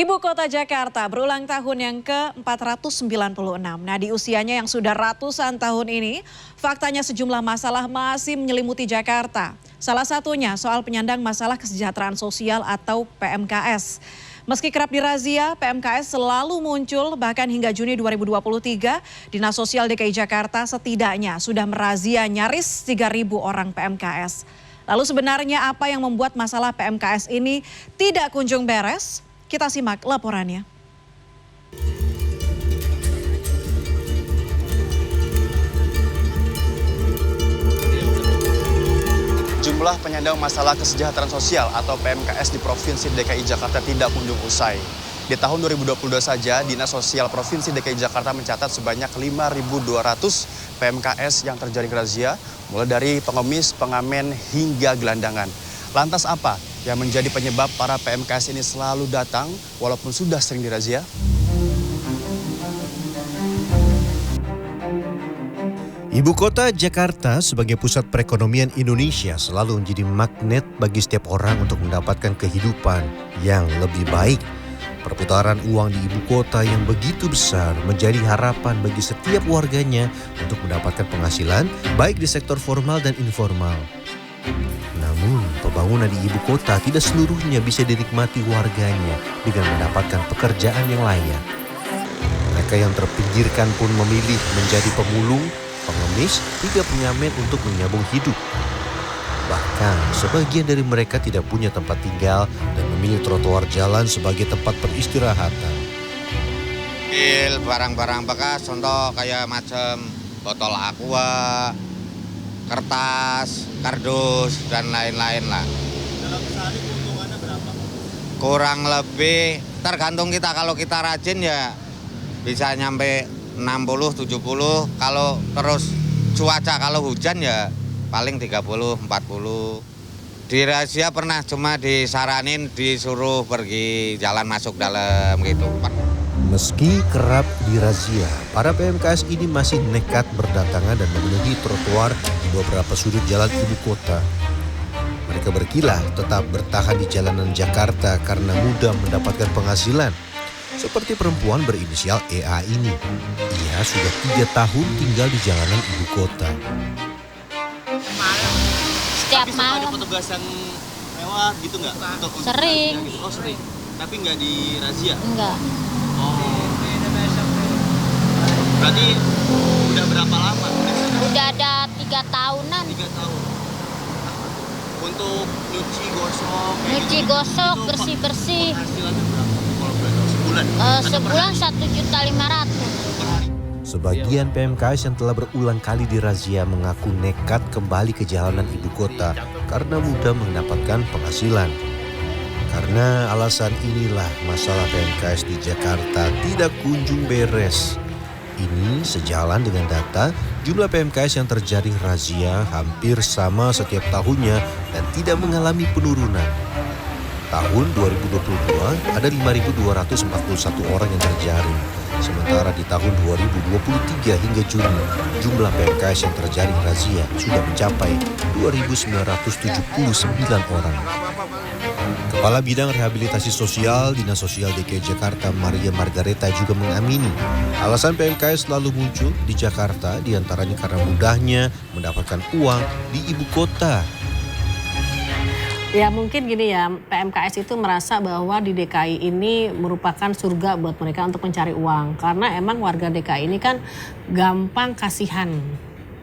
Ibu kota Jakarta berulang tahun yang ke-496. Nah, di usianya yang sudah ratusan tahun ini, faktanya sejumlah masalah masih menyelimuti Jakarta. Salah satunya soal penyandang masalah kesejahteraan sosial atau PMKS. Meski kerap dirazia, PMKS selalu muncul bahkan hingga Juni 2023, Dinas Sosial DKI Jakarta setidaknya sudah merazia nyaris 3.000 orang PMKS. Lalu sebenarnya apa yang membuat masalah PMKS ini tidak kunjung beres? Kita simak laporannya. Jumlah penyandang masalah kesejahteraan sosial atau PMKS di Provinsi DKI Jakarta tidak kunjung usai. Di tahun 2022 saja, Dinas Sosial Provinsi DKI Jakarta mencatat sebanyak 5.200 PMKS yang terjaring razia, mulai dari pengemis, pengamen, hingga gelandangan. Lantas apa yang menjadi penyebab para PMKS ini selalu datang walaupun sudah sering dirazia? Ibu kota Jakarta sebagai pusat perekonomian Indonesia selalu menjadi magnet bagi setiap orang untuk mendapatkan kehidupan yang lebih baik. Perputaran uang di ibu kota yang begitu besar menjadi harapan bagi setiap warganya untuk mendapatkan penghasilan baik di sektor formal dan informal. Namun, pembangunan di ibu kota tidak seluruhnya bisa dinikmati warganya dengan mendapatkan pekerjaan yang layak. Mereka yang terpinggirkan pun memilih menjadi pemulung, pengemis, hingga pengamen untuk menyambung hidup. Bahkan, sebagian dari mereka tidak punya tempat tinggal dan memilih trotoar jalan sebagai tempat peristirahatan. Barang-barang bekas, contoh kayak macam botol aqua, kertas, kardus, dan lain-lain lah. Dalam sehari keuntungannya berapa? Kurang lebih, tergantung kita. Kalau kita rajin ya bisa nyampe 60-70. Kalau terus cuaca, kalau hujan ya paling 30-40. Di razia pernah, cuma disaranin disuruh pergi jalan masuk dalam gitu. Meski kerap dirazia, para PMKS ini masih nekat berdatangan dan memenuhi trotoar di beberapa sudut jalan ibu kota. Mereka berkilah tetap bertahan di jalanan Jakarta karena mudah mendapatkan penghasilan. Seperti perempuan berinisial EA ini. Ia sudah 3 tahun tinggal di jalanan ibu kota. Setiap malam. Ada petugas yang lewat gitu nggak? Sering. Gitu. Oh sering. Tapi nggak di razia? Enggak. Oh. Berarti udah berapa lama? Udah ada 3 tahunan. 3 tahun. Untuk nyuci gosok. Nyuci gosok, bersih-bersih. Penghasilannya berapa? Kalau sebulan? Sebulan 1.500.000. Sebagian PMKS yang telah berulang kali dirazia mengaku nekat kembali ke jalanan ibu kota karena mudah mendapatkan penghasilan. Karena alasan inilah masalah PMKS di Jakarta tidak kunjung beres. Ini sejalan dengan data jumlah PMKS yang terjaring razia hampir sama setiap tahunnya dan tidak mengalami penurunan. Tahun 2022 ada 5.241 orang yang terjaring. Sementara di tahun 2023 hingga Juni, jumlah PMKS yang terjaring razia sudah mencapai 2.979 orang. Kepala Bidang Rehabilitasi Sosial Dinas Sosial DKI Jakarta Maria Margareta juga mengamini alasan PMKS selalu muncul di Jakarta diantaranya karena mudahnya mendapatkan uang di ibu kota. Ya mungkin gini ya, PMKS itu merasa bahwa di DKI ini merupakan surga buat mereka untuk mencari uang. Karena emang warga DKI ini kan gampang kasihan.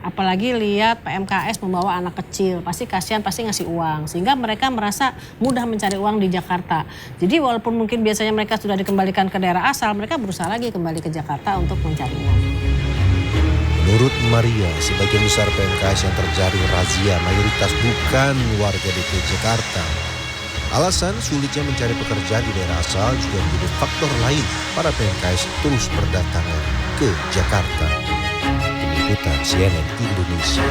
Apalagi lihat PMKS membawa anak kecil, pasti kasihan, pasti ngasih uang. Sehingga mereka merasa mudah mencari uang di Jakarta. Jadi walaupun mungkin biasanya mereka sudah dikembalikan ke daerah asal, mereka berusaha lagi kembali ke Jakarta untuk mencari uang. Menurut Maria, sebagian besar PMKS yang terjaring razia mayoritas bukan warga DKI Jakarta. Alasan sulitnya mencari pekerjaan di daerah asal juga menjadi faktor lain para PMKS terus berdatangan ke Jakarta. Tim Liputan CNN Indonesia.